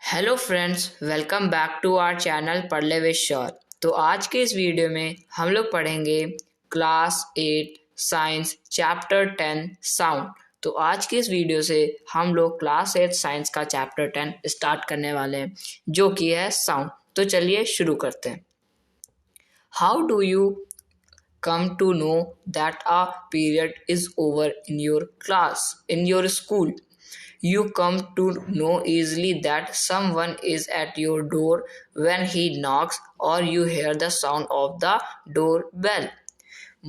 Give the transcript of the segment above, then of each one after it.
Hello friends, welcome back to our channel पढ़ले with sure. तो आज के इस वीडियो में हम लोग पढ़ेंगे क्लास 8 साइंस चैप्टर 10 साउंड। तो आज के इस वीडियो से हम लोग क्लास 8 साइंस का चैप्टर 10 स्टार्ट करने वाले हैं, जो कि है साउंड। तो चलिए शुरू करते हैं। How do you come to know that a period is over in your school? You come to know easily that someone is at your door when he knocks, or you hear the sound of the doorbell.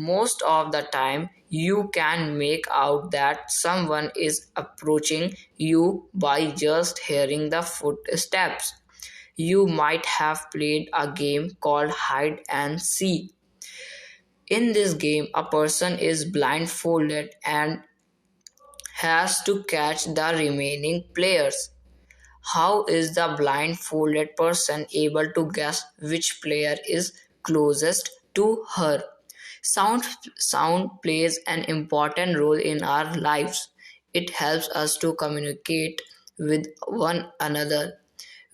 Most of the time, you can make out that someone is approaching you by just hearing the footsteps. You might have played a game called hide and seek. In this game, a person is blindfolded and has to catch the remaining players. How is the blindfolded person able to guess which player is closest to her? Sound, sound plays an important role in our lives. It helps us to communicate with one another.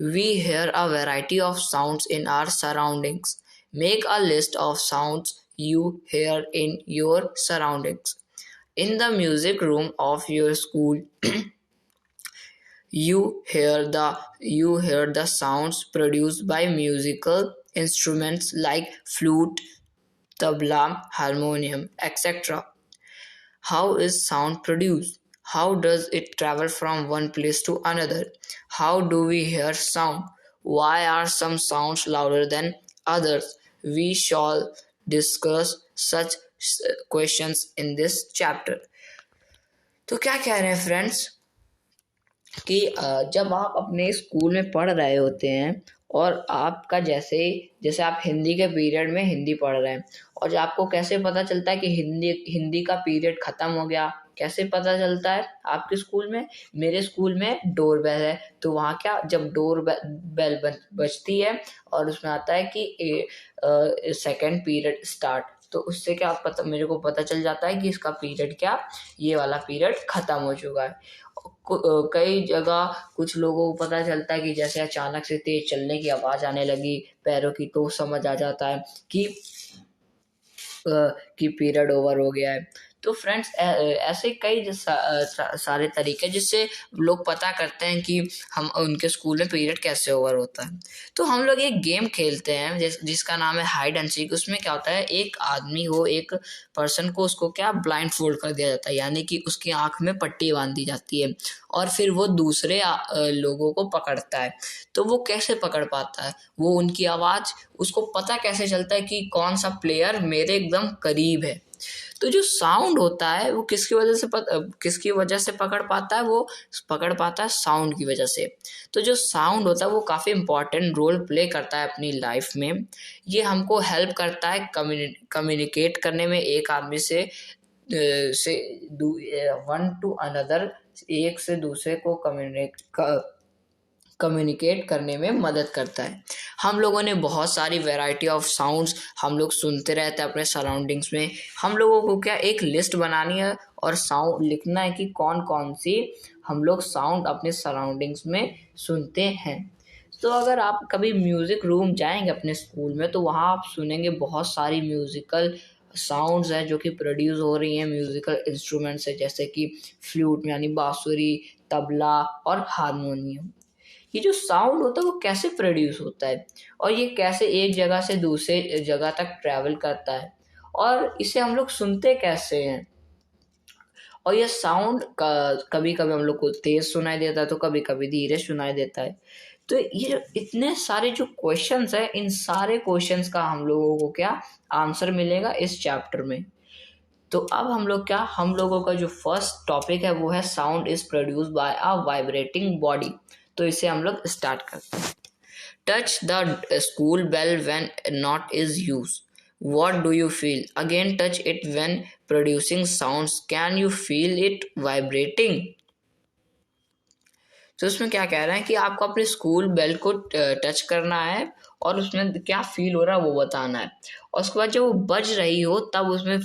We hear a variety of sounds in our surroundings. Make a list of sounds you hear in your surroundings. In the music room of your school, you hear the sounds produced by musical instruments like flute, tabla, harmonium, etc. How is sound produced? How does it travel from one place to another? How do we hear sound? Why are some sounds louder than others? We shall discuss such questions in this chapter. तो क्या कह रहे हैं friends कि जब आप अपने school में पढ़ रहे होते हैं और आपका जैसे जैसे आप हिंदी के पीरियड में हिंदी पढ़ रहे हैं, और जब आपको कैसे पता चलता है कि हिंदी का पीरियड ख़त्म हो गया, कैसे पता चलता है आपके स्कूल में? मेरे स्कूल में डोर बेल है, तो वहाँ क्या, जब डोर बेल बजती है और उसमें आता है कि सेकेंड पीरियड स्टार्ट, तो उससे क्या पता, मेरे को पता चल जाता है कि इसका पीरियड क्या, ये वाला पीरियड ख़त्म हो चुका है। कई जगह कुछ लोगों को पता चलता है कि जैसे अचानक से तेज चलने की आवाज़ आने लगी पैरों की, तो समझ आ जाता है कि पीरियड ओवर हो गया है। तो फ्रेंड्स, ऐसे कई सारे तरीके जिससे लोग पता करते हैं कि हम उनके स्कूल में पीरियड कैसे ओवर होता है। तो हम लोग एक गेम खेलते हैं जिसका नाम है हाइड एंड सीक। उसमें क्या होता है, एक आदमी हो, एक पर्सन को, उसको क्या ब्लाइंड फोल्ड कर दिया जाता है, यानी कि उसकी आंख में पट्टी बांध दी जाती है, और फिर वो दूसरे लोगों को पकड़ता है। तो वो कैसे पकड़ पाता है? वो उनकी आवाज़, उसको पता कैसे चलता है कि कौन सा प्लेयर मेरे एकदम करीब है? तो जो साउंड होता है वो किसकी वजह से पकड़ पाता है? वो पकड़ पाता है साउंड की वजह से। तो जो साउंड होता है वो काफ़ी इम्पॉर्टेंट रोल प्ले करता है अपनी लाइफ में। ये हमको हेल्प करता है कम्युनिकेट करने में, एक आदमी से वन टू अनदर, एक से दूसरे को कम्युनिकेट करने में मदद करता है। हम लोगों ने बहुत सारी वैरायटी ऑफ साउंड्स हम लोग सुनते रहते हैं अपने सराउंडिंग्स में। हम लोगों को क्या एक लिस्ट बनानी है और साउंड लिखना है कि कौन कौन सी हम लोग साउंड अपने सराउंडिंग्स में सुनते हैं। तो अगर आप कभी म्यूज़िक रूम जाएंगे अपने स्कूल में, तो वहाँ आप सुनेंगे बहुत सारी म्यूज़िकल साउंड्स हैं जो कि प्रोड्यूस हो रही हैं म्यूज़िकल इंस्ट्रूमेंट से, जैसे कि फ्लूट यानी बांसुरी, तबला और हारमोनियम। ये जो साउंड होता है वो कैसे प्रोड्यूस होता है, और ये कैसे एक जगह से दूसरे जगह तक ट्रैवल करता है, और इसे हम लोग सुनते कैसे हैं? और ये साउंड कभी कभी हम लोग को तेज सुनाई देता है, तो कभी कभी धीरे सुनाई देता है। तो ये जो इतने सारे जो क्वेश्चंस हैं, इन सारे क्वेश्चंस का हम लोगों को क्या आंसर मिलेगा इस चैप्टर में। तो अब हम लोगों का जो फर्स्ट टॉपिक है वो है sound is produce by a vibrating body. तो इसे हम लोग स्टार्ट करते हैं। Touch the school bell when not is use, what do you feel? Again touch it when producing sounds, can you feel it vibrating? तो उसमें क्या कह रहे हैं कि आपको अपने स्कूल बेल को टच करना है और उसमें क्या फील हो रहा है वो बताना है, और उसके बाद जब वो बज रही हो तब उसमें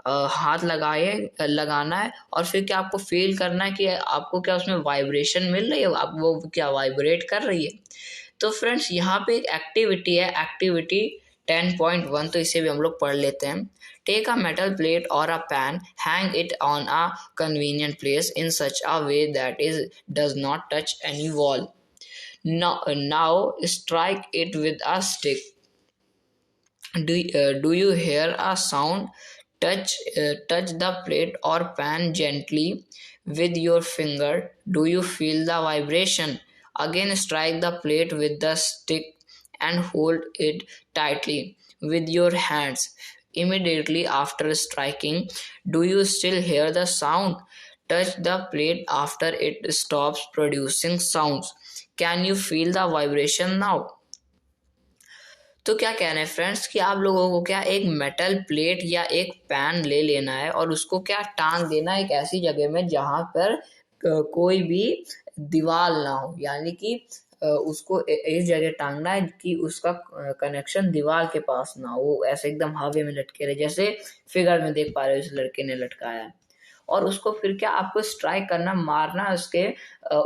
हाथ लगाना है और फिर क्या आपको फील करना है कि आपको क्या उसमें वाइब्रेशन मिल रही है, आप वो क्या वाइब्रेट कर रही है। तो फ्रेंड्स यहाँ पे एक एक्टिविटी है, एक्टिविटी 10.1, तो इसे भी हम लोग पढ़ लेते हैं। टेक अ मेटल प्लेट और a pan, hang it on a convenient place in such a way that is does not touch any wall. Now strike it with a stick. Do you hear a sound? Touch the plate or pan gently with your finger. Do you feel the vibration? Again, strike the plate with the stick and hold it tightly with your hands. Immediately after striking, do you still hear the sound? Touch the plate after it stops producing sounds. Can you feel the vibration now? तो क्या कह रहे हैं friends कि आप लोगों को क्या एक मेटल प्लेट या एक पैन ले लेना है और उसको क्या टांग देना है एक ऐसी जगह में जहां पर कोई भी दीवार ना हो, यानी कि उसको इस जगह टांगना है कि उसका कनेक्शन दीवार के पास ना हो, वो ऐसे एकदम हवा में लटके रहे, जैसे फिगर में देख पा रहे हो इस लड़के ने लटकाया है। और उसको फिर क्या आपको स्ट्राइक करना, मारना उसके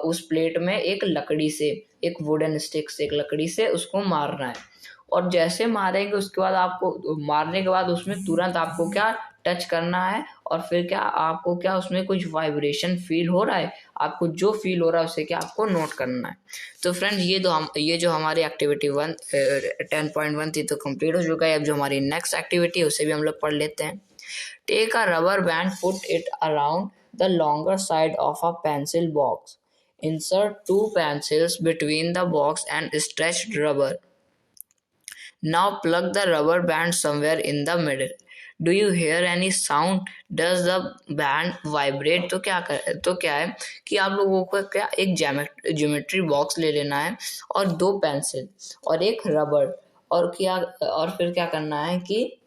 उस प्लेट में एक लकड़ी से, एक वुडन स्टिक से, एक लकड़ी से उसको मारना है। और जैसे मारेंगे उसके बाद आपको, मारने के बाद उसमें तुरंत आपको क्या टच करना है और फिर क्या आपको क्या उसमें कुछ वाइब्रेशन फील हो रहा है, आपको जो फील हो रहा है उसे क्या आपको नोट करना है। तो फ्रेंड्स ये जो हमारी एक्टिविटी 10.1 थी तो कंप्लीट हो चुका है। अब जो हमारी नेक्स्ट एक्टिविटी है उसे भी हम लोग पढ़ लेते हैं। Take a rubber band, put it around the longer side of a pencil box, insert two pencils between the box and stretched rubber. Now plug the rubber band somewhere in the middle. Do you hear any sound? Does the band vibrate? तो क्या है कि आप लोगों को क्या एक geometry box ले लेना है और दो पेंसिल और एक रबर, और फिर क्या करना है कि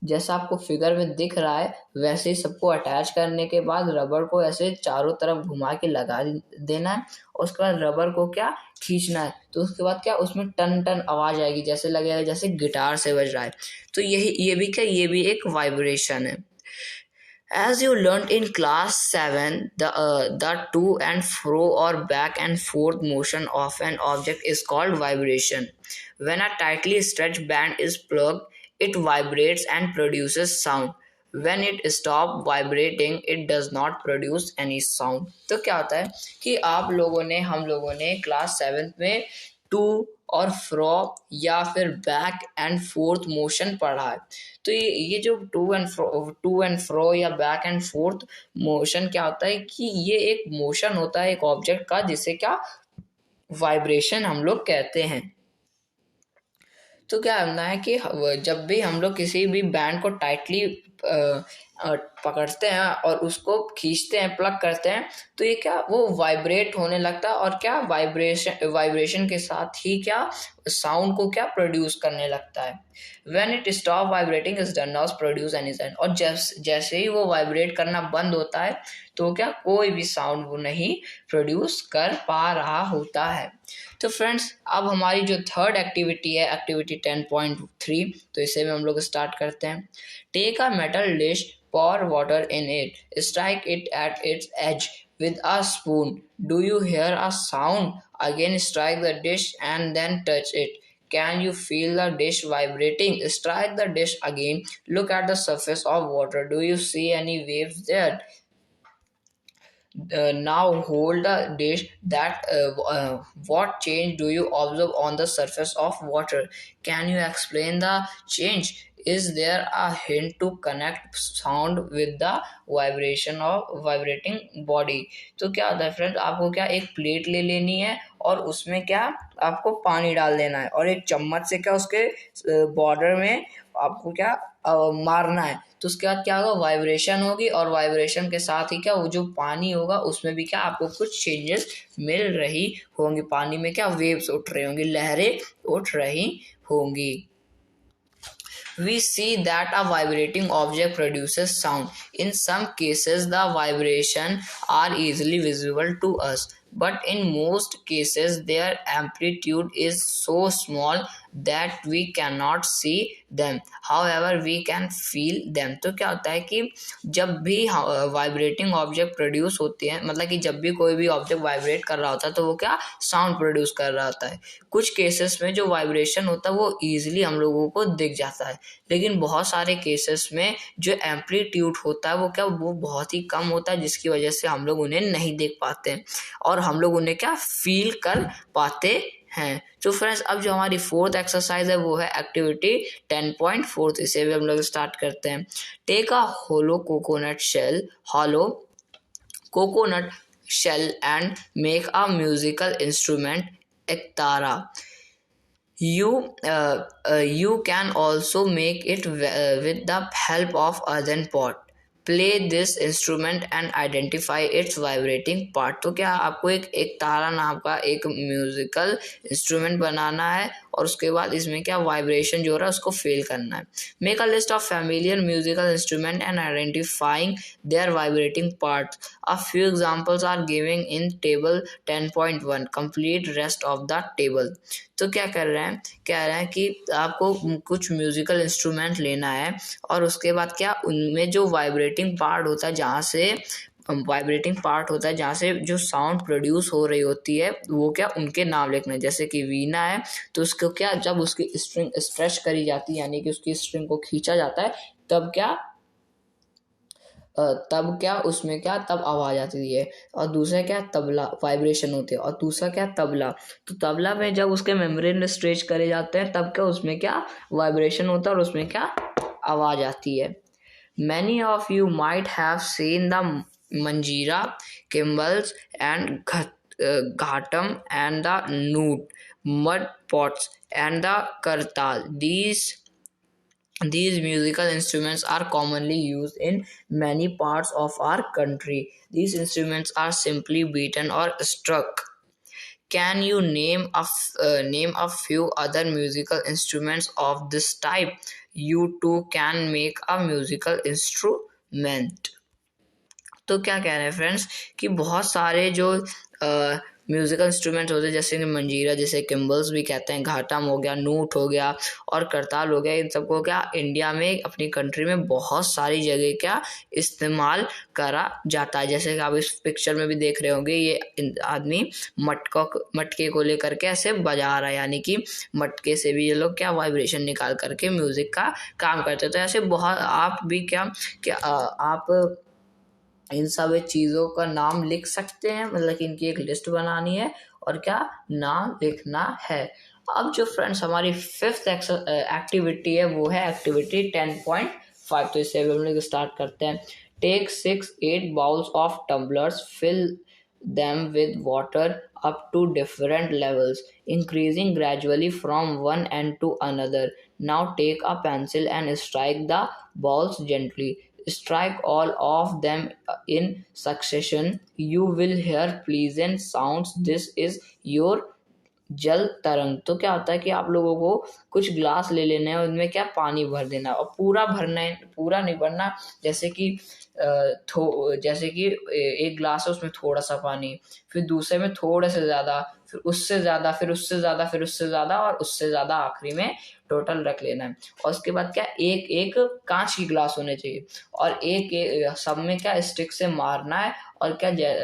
जैसा आपको फिगर में दिख रहा है वैसे ही सबको अटैच करने के बाद रबर को ऐसे चारों तरफ घुमा के लगा देना है और उसके बाद रबर को क्या खींचना है। तो उसके बाद क्या उसमें टन टन आवाज आएगी, जैसे लगेगा जैसे गिटार से बज रहा है। तो ये भी एक वाइब्रेशन है। As you learned in class 7, the to and fro or back and forth motion of an object is called vibration. When a tightly stretched band is plugged, it vibrates and produces sound. When it stops vibrating, it does not produce any sound. तो क्या होता है कि हम लोगों ने class 7 में to और फ्रो या फिर बैक एंड फोर्थ मोशन पढ़ा है। तो ये जो टू एंड फ्रो या बैक एंड फोर्थ मोशन क्या होता है कि ये एक मोशन होता है एक ऑब्जेक्ट का, जिसे क्या वाइब्रेशन हम लोग कहते हैं। तो क्या करना है कि जब भी हम लोग किसी भी बैंड को टाइटली पकड़ते हैं और उसको खींचते हैं, प्लग करते हैं, तो ये क्या वो वाइब्रेट होने लगता है और क्या वाइब्रेशन के साथ ही क्या साउंड को क्या प्रोड्यूस करने लगता है। When it stop vibrating is done not produce any sound, और जैसे ही वो वाइब्रेट करना बंद होता है तो क्या कोई भी साउंड वो नहीं प्रोड्यूस कर पा रहा होता है। तो फ्रेंड्स अब हमारी जो थर्ड एक्टिविटी है, एक्टिविटी 10.3, तो इसे भी हम लोग स्टार्ट करते हैं। Take a metal dish, pour water in it, strike it at its edge with a spoon. Do you hear a sound? Again strike the dish and then touch it. Can you feel the dish vibrating? Strike the dish again. Look at the surface of water. Do you see any waves there? Now hold the dish. What change do you observe on the surface of water? Can you explain the change? Is there a hint to connect sound with the vibration of vibrating body? तो क्या होता है friends, आपको क्या एक plate ले लेनी है और उसमें क्या आपको पानी डाल देना है और एक चम्मच से क्या उसके बॉर्डर में आपको क्या मारना है। तो उसके बाद क्या होगा, वाइब्रेशन होगी और वाइब्रेशन के साथ ही क्या वो जो पानी होगा उसमें भी क्या आपको कुछ चेंजेस मिल रही होंगी। पानी में क्या वेव्स उठ रही होंगी, लहरें उठ रही होंगी। We see that a vibrating object produces sound. In some cases, the vibration are easily visible to us, but in most cases their amplitude is so small that we cannot see them, however we can feel them. तो क्या होता है कि जब भी vibrating object produce होती है, मतलब कि जब भी कोई भी ऑब्जेक्ट वाइब्रेट कर रहा होता है तो वो क्या साउंड प्रोड्यूस कर रहा होता है। कुछ केसेस में जो वाइब्रेशन होता है वो ईजिली हम लोगों को दिख जाता है, लेकिन बहुत सारे केसेस में जो एम्पलीट्यूड होता है वो बहुत ही कम होता है, जिसकी वजह से हम लोग उन्हें नहीं देख पाते हैं और हम लोग उन्हें क्या फील कर पाते हैं। तो फ्रेंड्स, अब जो हमारी फोर्थ एक्सरसाइज है वो है एक्टिविटी 10.4। इसे भी हम लोग स्टार्ट करते हैं। Take a hollow coconut shell and make a musical instrument ektara. You can also make it with the help of earthen pot. Play this instrument and identify its vibrating part। तो क्या आपको एक तारा नाम का एक म्यूजिकल इंस्ट्रूमेंट बनाना है और उसके बाद इसमें क्या वाइब्रेशन जो हो रहा है उसको फील करना है। Make a list of familiar musical instrument and identifying their vibrating parts. A few examples are giving in table 10.1। Complete rest of the table. तो क्या कर रहे हैं, कह रहे हैं कि आपको कुछ म्यूजिकल इंस्ट्रूमेंट लेना है और उसके बाद क्या उनमें जो वाइब्रेटिंग पार्ट होता है जहाँ से जो साउंड प्रोड्यूस हो रही होती है वो क्या उनके नाम लिखना है। जैसे कि वीणा है तो उसको क्या जब उसकी स्ट्रिंग स्ट्रेच करी जाती है यानी कि उसकी स्ट्रिंग को खींचा जाता है तब आवाज आती है। और दूसरा क्या तबला वाइब्रेशन होते हैं, और दूसरा क्या तबला। तो तबला में जब उसके मेम्ब्रेन स्ट्रेच करे जाते हैं तब क्या उसमें क्या वाइब्रेशन होता है और उसमें क्या आवाज आती है। Many of you might have seen the manjira, cymbals, and ghatam, and the noot, mud pots, and the kartal. These musical instruments are commonly used in many parts of our country. These instruments are simply beaten or struck. Can you name a few other musical instruments of this type? You too can make a musical instrument। तो क्या कह रहे हैं friends कि बहुत सारे जो musical instrument होते हैं जैसे कि मंजीरा, जैसे किम्बल्स भी कहते हैं, घाटम हो गया, नूट हो गया और करताल हो गया, इन सबको क्या इंडिया में अपनी कंट्री में बहुत सारी जगह क्या इस्तेमाल करा जाता है। जैसे कि आप इस पिक्चर में भी देख रहे होंगे, ये आदमी मटके को लेकर के ऐसे बजा रहा है, यानी कि मटके से भी ये लोग क्या वाइब्रेशन निकाल करके म्यूजिक का काम करते हैं। तो ऐसे बहुत आप भी आप इन सब चीज़ों का नाम लिख सकते हैं, मतलब कि इनकी एक लिस्ट बनानी है और क्या नाम लिखना है। अब जो फ्रेंड्स हमारी फिफ्थ एक्टिविटी है वो है एक्टिविटी 10.5। तो इससे हम लोग स्टार्ट करते हैं। Take 6-8 bowls of tumblers, fill them with water up to different levels, increasing gradually from one end to another. Now take a pencil and strike the balls gently. Strike all of them in succession. You will hear pleasant sounds. This is your जल तरंग। तो क्या होता है कि आप लोगों को कुछ ग्लास ले लेने हैं, उनमें क्या पानी भर देना और पूरा भरना है, पूरा नहीं भरना। जैसे कि एक ग्लास है उसमें थोड़ा सा पानी, फिर दूसरे में थोड़े से ज़्यादा, फिर उससे ज़्यादा, फिर उससे ज़्यादा, फिर उससे ज़्यादा और उससे ज़्यादा आखिरी में टोटल रख लेना है। और उसके बाद क्या एक एक कांच की ग्लास होने चाहिए और एक सब में क्या स्टिक से मारना है और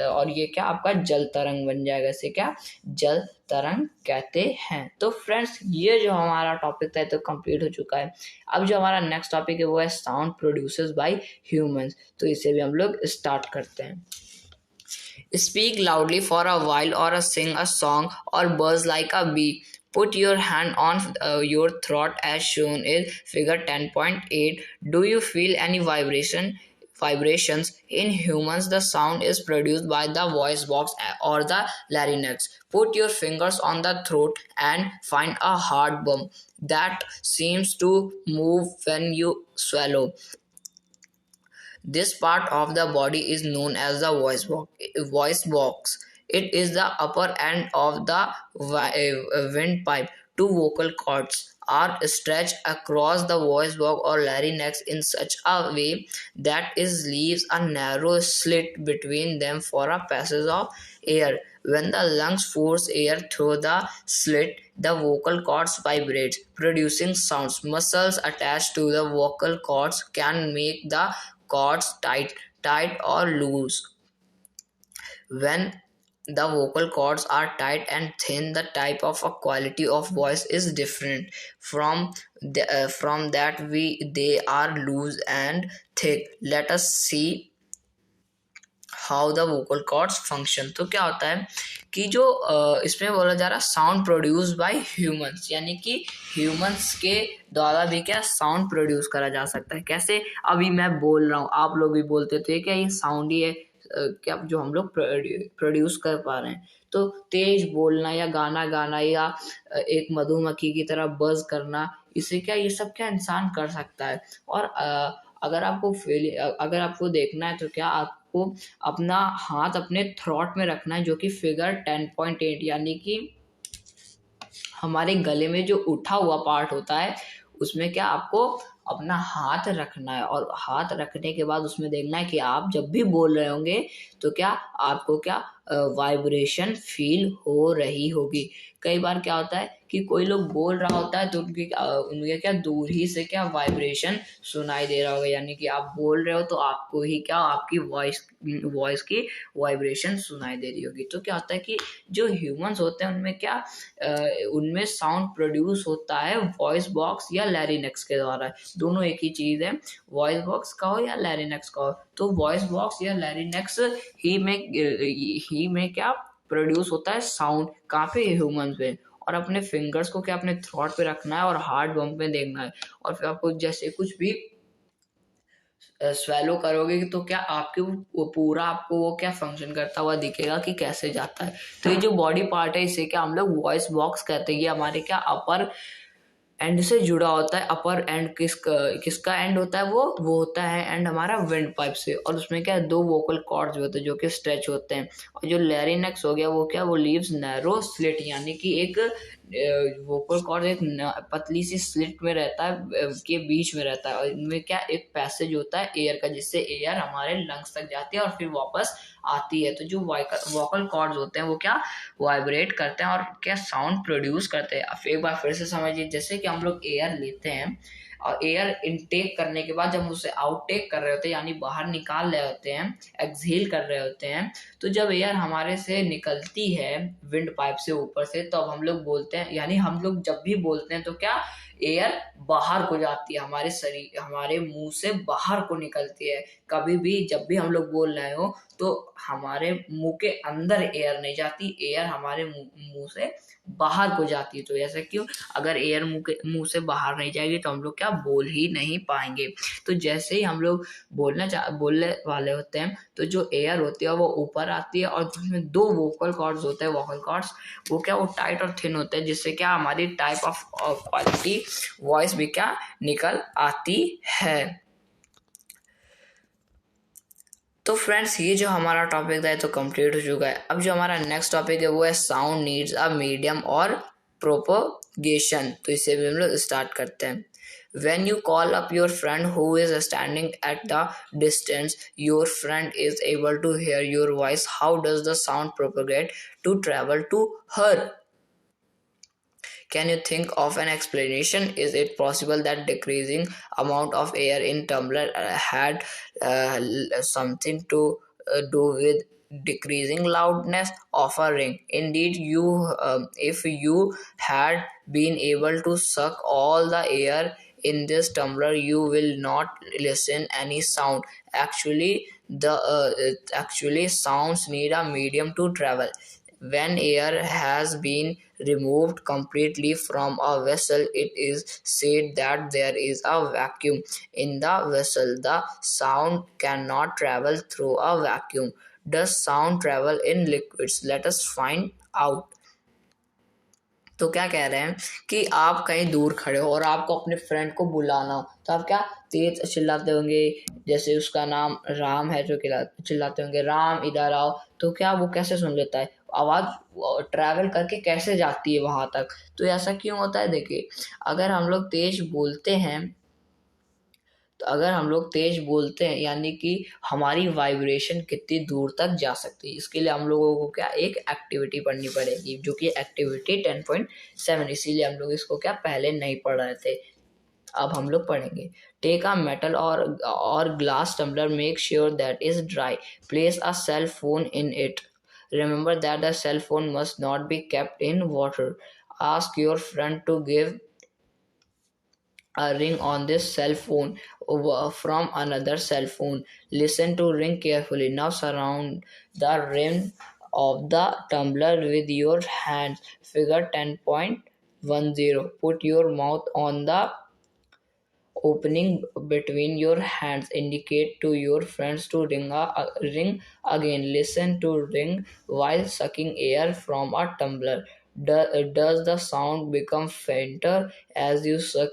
और ये क्या आपका जल तरंग बन जाएगा। इसे क्या जल तरंग कहते हैं। तो फ्रेंड्स ये जो हमारा टॉपिक था तो कंप्लीट हो चुका है। अब जो हमारा नेक्स्ट टॉपिक है वो है साउंड प्रोड्यूसर्स बाय ह्यूमंस। तो इसे भी हम लोग स्टार्ट करते हैं। Speak loudly for a while or sing a song or buzz like a bee. Put your hand on your throat as shown in figure 10.8. Do you feel any vibrations? In humans, the sound is produced by the voice box or the larynx. Put your fingers on the throat and find a hard bump that seems to move when you swallow. This part of the body is known as the voice box. It is the upper end of the windpipe. Two vocal cords are stretched across the voice box or larynx in such a way that it leaves a narrow slit between them for a passage of air. When the lungs force air through the slit, the vocal cords vibrate, producing sounds. Muscles attached to the vocal cords can make the cords tight or loose. When the vocal cords are tight and thin, the type of a quality of voice is different from that they are loose and thick. Let us see how the vocal cords function. तो क्या होता है कि जो इसमें बोला जा रहा है साउंड प्रोड्यूस बाय ह्यूमंस, यानी कि ह्यूमंस के द्वारा भी क्या साउंड प्रोड्यूस करा जा सकता है। कैसे? अभी मैं बोल रहा हूँ, आप लोग भी बोलते थे क्या ये साउंड ही है क्या जो हम लोग प्रोड्यूस कर पा रहे हैं। तो तेज बोलना या गाना गाना या एक मधुमक्खी की तरह बज करना, इससे क्या ये सब क्या इंसान कर सकता है। और अगर आपको देखना है तो क्या आपको अपना हाथ अपने थ्रोट में रखना है, जो कि फिगर 10.8 यानी कि हमारे गले में जो उठा हुआ पार्ट होता है उसमें क्या आपको अपना हाथ रखना है। और हाथ रखने के बाद उसमें देखना है कि आप जब भी बोल रहे होंगे तो क्या आपको क्या वाइब्रेशन फील हो रही होगी। कई बार क्या होता है कि कोई लोग बोल रहा होता है तो उनके क्या दूर ही से क्या वाइब्रेशन सुनाई दे रहा होगा, यानी कि आप बोल रहे हो तो आपको ही क्या आपकी वॉइस की वाइब्रेशन सुनाई दे रही होगी। तो क्या होता है कि जो ह्यूमंस होते हैं उनमें क्या उनमें साउंड प्रोड्यूस होता है वॉइस बॉक्स या लैरिंक्स के द्वारा। दोनों एक ही चीज है, वॉइस बॉक्स का हो या लैरिंक्स का हो। तो वॉइस बॉक्स या लैरिंक्स ही में क्या प्रोड्यूस होता है साउंड। कहाँ पे? ह्यूमन पे। और अपने फिंगर्स को क्या अपने थ्रोट पे रखना है और हार्ट बम्प में देखना है। और फिर आपको जैसे कुछ भी स्वेलो करोगे तो क्या आपके वो पूरा आपको वो क्या फंक्शन करता हुआ दिखेगा कि कैसे जाता है। तो ये जो बॉडी पार्ट है इसे क्या हम लोग वॉइस बॉक्स कहते हैं। ये हमारे क्या अपर एंड से जुड़ा होता है। अपर एंड किसका एंड होता है? वो होता है एंड हमारा विंड पाइप से। और उसमें क्या दो वोकल कॉर्ड्स होते हैं जो कि स्ट्रेच होते हैं। और जो लैरिंक्स हो गया वो क्या वो लीव्स नैरो स्लिट, यानी कि एक वोकल कॉर्ड एक पतली सी स्लिट में रहता है के बीच में रहता है। और इनमें क्या एक पैसेज होता है एयर का, जिससे एयर हमारे लंग्स तक जाती है और फिर वापस आती है। तो जो वोकल कॉर्ड्स होते हैं वो क्या वाइब्रेट करते हैं और क्या साउंड प्रोड्यूस करते हैं। अब एक बार फिर से समझिए, जैसे कि हम लोग एयर लेते हैं और एयर इनटेक करने के बाद जब हम उसे आउटटेक कर रहे होते हैं यानी बाहर निकाल रहे होते हैं, एक्सहेल कर रहे होते हैं, तो जब एयर हमारे से निकलती है विंड पाइप से ऊपर से तो अब हम लोग बोलते हैं, यानी हम लोग जब भी बोलते हैं तो क्या एयर बाहर को जाती है, हमारे शरीर हमारे मुंह से बाहर को निकलती है। कभी भी जब भी हम लोग बोल रहे हो तो हमारे मुंह के अंदर एयर नहीं जाती, एयर हमारे मुंह से बाहर को जाती है। तो ऐसा क्यों? अगर एयर मुंह से बाहर नहीं जाएगी तो हम लोग क्या बोल ही नहीं पाएंगे। तो जैसे ही हम लोग बोलने वाले होते हैं तो जो एयर होती है वो ऊपर आती है और जिसमें दो वोकल कॉर्ड्स होते हैं, वोकल कॉर्ड्स वो क्या वो टाइट और थिन होते हैं, जिससे क्या हमारी टाइप ऑफ क्वालिटी वॉइस भी क्या निकल आती है। तो फ्रेंड्स ये जो हमारा टॉपिक था तो कंप्लीट हो चुका है। अब जो हमारा नेक्स्ट टॉपिक है वो है साउंड नीड्स अ मीडियम और प्रोपोगेशन। तो इसे भी हम लोग स्टार्ट करते हैं। When you call up your friend who is standing at the distance, your friend is able to hear your voice. How does the sound propagate to travel to her? Can you think of an explanation? Is it possible that decreasing amount of air in tumbler had something to do with decreasing loudness of a ring? Indeed, if you had been able to suck all the air in this tumbler, you will not listen any sound. Actually sounds need a medium to travel. When air has been removed completely from a vessel, it is said that there is a vacuum in the vessel. The sound cannot travel through a vacuum. Does sound travel in liquids? Let us find out. तो क्या कह रहे हैं कि आप कहीं दूर खड़े हो और आपको अपने फ्रेंड को बुलाना हो तो आप क्या तेज चिल्लाते होंगे। जैसे उसका नाम राम है तो चिल्लाते होंगे राम इधर आओ। तो क्या वो कैसे सुन लेता है? आवाज ट्रैवल करके कैसे जाती है वहां तक। तो ऐसा क्यों होता है? देखिए, अगर हम लोग तेज बोलते हैं अगर हम लोग तेज बोलते हैं यानी कि हमारी वाइब्रेशन कितनी दूर तक जा सकती है। इसके लिए हम लोगों को क्या एक एक्टिविटी पढ़नी पड़ेगी, जो कि एक्टिविटी 10.7, इसीलिए हम लोग इसको क्या पहले नहीं पढ़ रहे थे, अब हम लोग पढ़ेंगे। टेक अ मेटल और glass tumbler, make sure that is dry, place a cell phone in it, remember that the cell phone must not be kept in water, ask your friend to give a ring on this cell phone from another cell phone, listen to ring carefully, now surround the rim of the tumbler with your hands, figure 10.10, put your mouth on the opening between your hands, indicate to your friends to ring again, listen to ring while sucking air from a tumbler, does the sound become fainter as you suck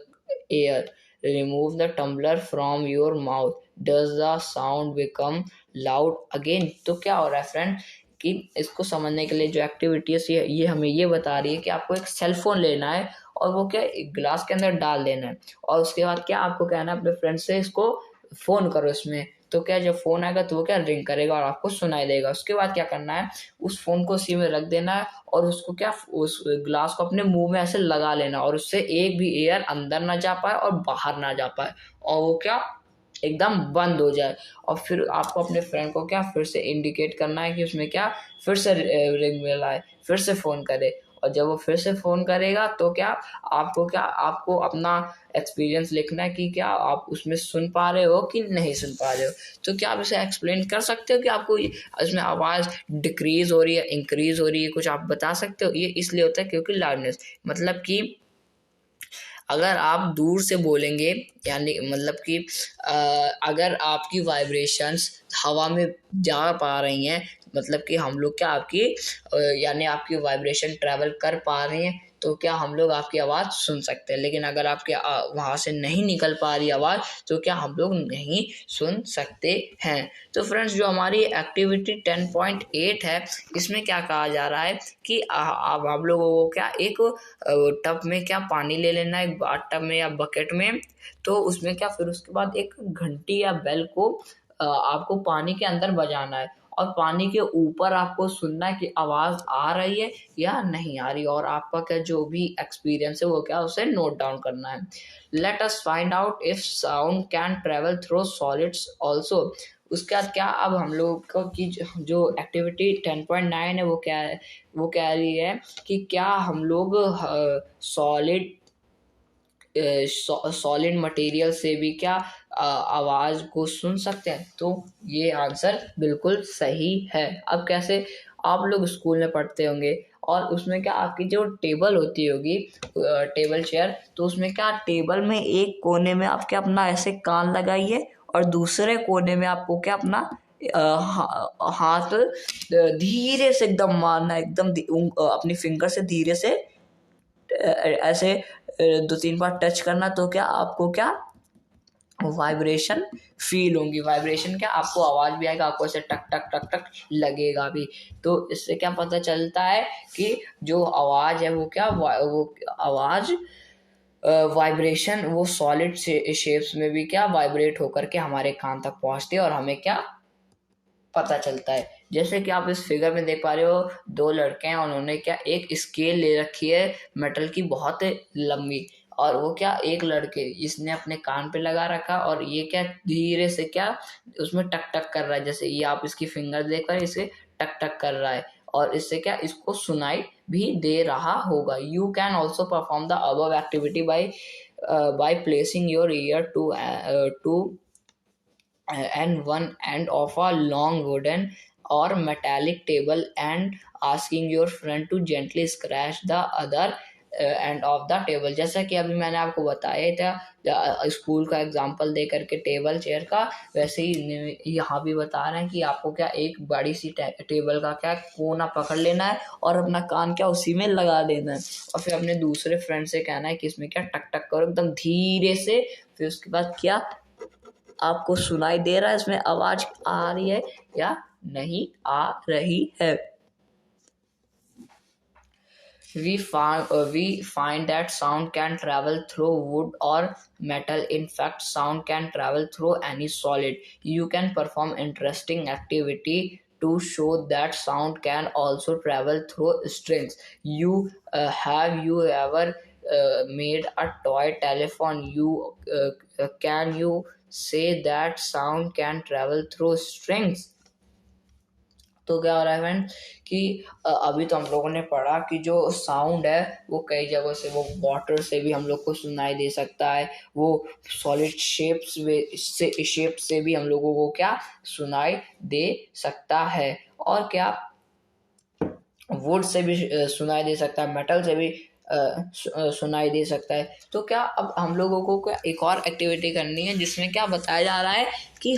air, remove the tumbler from your mouth, does the sound become loud again। तो क्या हो रहा है friend कि इसको समझने के लिए जो एक्टिविटीज ये हमें ये बता रही है कि आपको एक सेल फोन लेना है और वो क्या एक गिलास के अंदर डाल देना है, और उसके बाद क्या आपको कहना है अपने फ्रेंड से इसको फोन करो इसमें, तो क्या जब फोन आएगा तो वो क्या रिंग करेगा और आपको सुनाई देगा। उसके बाद क्या करना है, उस फोन को उसी में रख देना है और उसको क्या उस ग्लास को अपने मुंह में ऐसे लगा लेना, और उससे एक भी एयर अंदर ना जा पाए और बाहर ना जा पाए, और वो क्या एकदम बंद हो जाए। और फिर आपको अपने फ्रेंड को क्या फिर से इंडिकेट करना है कि उसमें क्या फिर से रिंग में लाए, फिर से फ़ोन करे, और जब वो फिर से फ़ोन करेगा तो क्या आपको अपना एक्सपीरियंस लिखना है कि क्या आप उसमें सुन पा रहे हो कि नहीं सुन पा रहे हो। तो क्या आप इसे एक्सप्लेन कर सकते हो कि आपको इसमें आवाज़ डिक्रीज़ हो रही है, इंक्रीज़ हो रही है, कुछ आप बता सकते हो। ये इसलिए होता है क्योंकि लाउडनेस, मतलब कि अगर आप दूर से बोलेंगे यानी मतलब कि अगर आपकी वाइब्रेशंस हवा में जा पा रही हैं, मतलब कि हम लोग क्या आपकी यानी आपकी वाइब्रेशन ट्रैवल कर पा रही हैं, तो क्या हम लोग आपकी आवाज़ सुन सकते हैं। लेकिन अगर आपके वहाँ से नहीं निकल पा रही आवाज़ तो क्या हम लोग नहीं सुन सकते हैं। तो फ्रेंड्स, जो हमारी एक्टिविटी 10.8 है, इसमें क्या कहा जा रहा है कि अब आप लोगों को क्या एक टब में क्या पानी ले लेना है, एक टब में या बकेट में, तो उसमें क्या फिर उसके बाद एक घंटी या बेल को आपको पानी के अंदर बजाना है, और पानी के ऊपर आपको सुनना है कि आवाज़ आ रही है या नहीं आ रही, और आपका क्या जो भी एक्सपीरियंस है वो क्या उसे नोट डाउन करना है। Let us find out if sound can travel through solids also. उसके बाद क्या अब हम लोग को की जो एक्टिविटी 10.9 है वो कह रही है कि क्या हम लोग सॉलिड मटेरियल से भी क्या आवाज़ को सुन सकते हैं। तो ये आंसर बिल्कुल सही है। अब कैसे, आप लोग स्कूल में पढ़ते होंगे और उसमें क्या आपकी जो टेबल होती होगी टेबल चेयर, तो उसमें क्या टेबल में एक कोने में आप क्या अपना ऐसे कान लगाइए और दूसरे कोने में आपको क्या अपना हाथ धीरे से एकदम मारना है, एकदम अपनी फिंगर से धीरे से ऐसे 2-3 बार टच करना, तो क्या आपको क्या वाइब्रेशन फील होंगी। वाइब्रेशन क्या आपको आवाज़ भी आएगा, आपको ऐसे टक टक टक टक लगेगा भी। तो इससे क्या पता चलता है कि जो आवाज़ है वो क्या वो आवाज़ वाइब्रेशन वो सॉलिड शेप्स में भी क्या वाइब्रेट होकर के हमारे कान तक पहुँचती है और हमें क्या पता चलता है। जैसे कि आप इस फिगर में देख पा रहे हो, 2 लड़के हैं, उन्होंने क्या एक स्केल ले रखी है मेटल की बहुत लंबी, और वो क्या एक लड़के इसने अपने कान पे लगा रखा और ये क्या धीरे से क्या उसमें टक टक कर रहा है। जैसे ये आप इसकी फिंगर देखकर इसे टक टक कर रहा है और इससे क्या इसको सुनाई भी दे रहा होगा। You can also perform the above activity by placing your ear to and one end of a long wooden or metallic table and asking your friend to gently scratch the other end of the table. जैसा कि अभी मैंने आपको बताया था school का example दे करके table chair का, वैसे ही यहाँ भी बता रहे हैं कि आपको क्या एक बड़ी सी टेबल का क्या कोना पकड़ लेना है और अपना कान क्या उसी में लगा देना है, और फिर अपने दूसरे फ्रेंड से कहना है कि इसमें क्या टक टक करो एकदम धीरे से। फिर उसके बाद क्या आपको सुनाई दे रहा है इसमें आवाज आ रही है या नहीं आ रही है। We find that sound can travel through wood or metal. In fact, sound can travel through any solid. You can perform interesting activity to show that sound can also travel through strings. Have you ever made a toy telephone? Can you say that sound can travel through strings? तो क्या हो रहा है friend कि अभी तो हम लोगों ने पढ़ा कि जो साउंड है वो कई जगहों से, वो वाटर से भी हम लोग को सुनाई दे सकता है, वो सॉलिड शेप से भी हम लोगों को क्या सुनाई दे सकता है, और क्या वुड से भी सुनाई दे सकता है, मेटल से भी सुनाई दे सकता है। तो क्या अब हम लोगों को क्या एक और एक्टिविटी करनी है जिसमें क्या बताया जा रहा है कि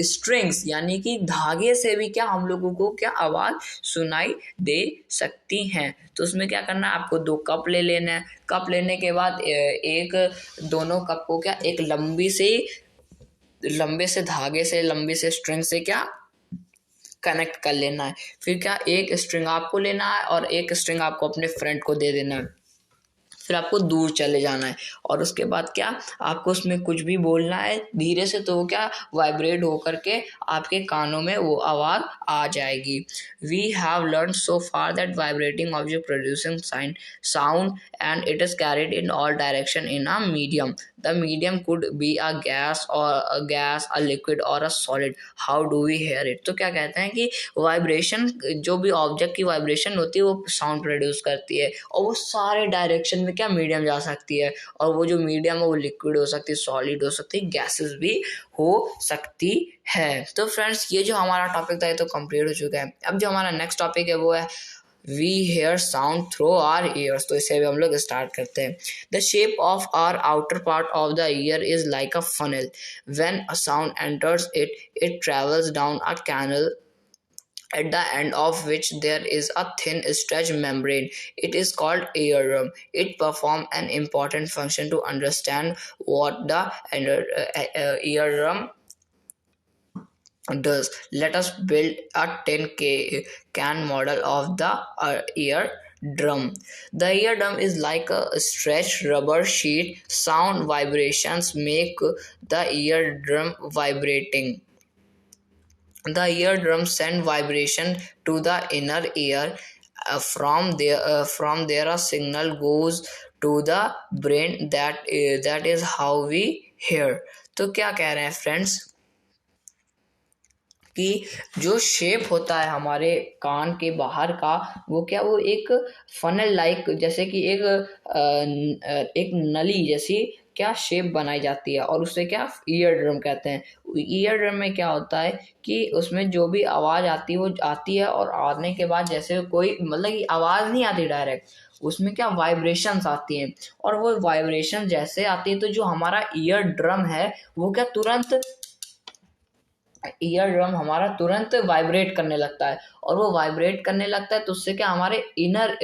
स्ट्रिंग्स यानी कि धागे से भी क्या हम लोगों को क्या आवाज़ सुनाई दे सकती हैं। तो उसमें क्या करना है, आपको 2 कप ले लेना है। कप लेने के बाद एक दोनों कप को क्या एक लंबे से धागे से, लंबी से स्ट्रिंग से क्या कनेक्ट कर लेना है। फिर क्या एक स्ट्रिंग आपको लेना है और एक स्ट्रिंग आपको अपने फ्रेंड को दे देना है। फिर आपको दूर चले जाना है और उसके बाद क्या आपको उसमें कुछ भी बोलना है धीरे से, तो वो क्या वाइब्रेट होकर के आपके कानों में वो आवाज़ आ जाएगी। We have learn so far that vibrating object producing sound and it is carried in all direction in a medium. The medium could be a gas, a liquid और a solid. How do we hear it? तो क्या कहते हैं कि vibration, जो भी object की vibration होती है वो साउंड प्रोड्यूस करती है, और वो सारे डायरेक्शन में क्या मीडियम जा सकती है, और वो जो मीडियम है वो लिक्विड हो सकती है, सॉलिड हो सकती है, गैसेस भी हो सकती है। तो फ्रेंड्स, ये जो हमारा टॉपिक था ये तो कंप्लीट हो चुका है। अब जो हमारा नेक्स्ट टॉपिक है वो है we hear sound through our ears. तो इसे भी हम लोग स्टार्ट करते हैं। The shape of our outer part of the ear is like a funnel. When a sound enters it, it travels down a canal at the end of which there is a thin stretch membrane. It is called eardrum. It performs an important function. To understand what the eardrum does, let us build a 10 can model of the eardrum. The eardrum is like a stretched rubber sheet. Sound vibrations make the eardrum vibrating. The eardrum send vibration to the inner ear. From there a signal goes to the brain. That is how we hear. तो क्या कह रहे हैं friends कि जो shape होता है हमारे कान के बाहर का, वो क्या वो एक फनल लाइक, जैसे कि एक नली जैसी क्या शेप बनाई जाती है, और उससे क्या ईयर ड्रम कहते हैं। ईयर ड्रम में क्या होता है कि उसमें जो भी आवाज़ आती है वो आती है, और आने के बाद जैसे कोई मतलब कि आवाज़ नहीं आती डायरेक्ट, उसमें क्या वाइब्रेशंस आती हैं, और वो वाइब्रेशन जैसे आती है तो जो हमारा ईयर ड्रम है वो क्या तुरंत ईयर ड्रम हमारा तुरंत वाइब्रेट करने लगता है, और वो वाइब्रेट करने लगता है तो उससे क्या हमारे इनर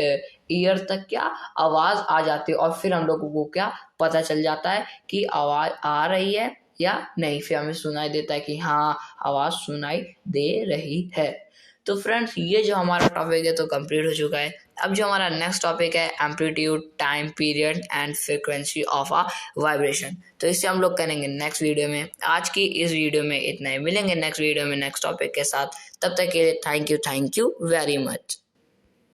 ईयर तक क्या आवाज़ आ जाती है, और फिर हम लोगों को क्या पता चल जाता है कि आवाज़ आ रही है या नहीं। फिर हमें सुनाई देता है कि हाँ आवाज़ सुनाई दे रही है। तो फ्रेंड्स, ये जो हमारा टॉपिक है तो कंप्लीट हो चुका है। अब जो हमारा नेक्स्ट टॉपिक है amplitude, time period and frequency of a vibration. तो इससे हम लोग करेंगे नेक्स्ट वीडियो में। आज की इस वीडियो में इतना ही, मिलेंगे नेक्स्ट वीडियो में नेक्स्ट टॉपिक के साथ। तब तक के लिए थैंक यू वेरी मच।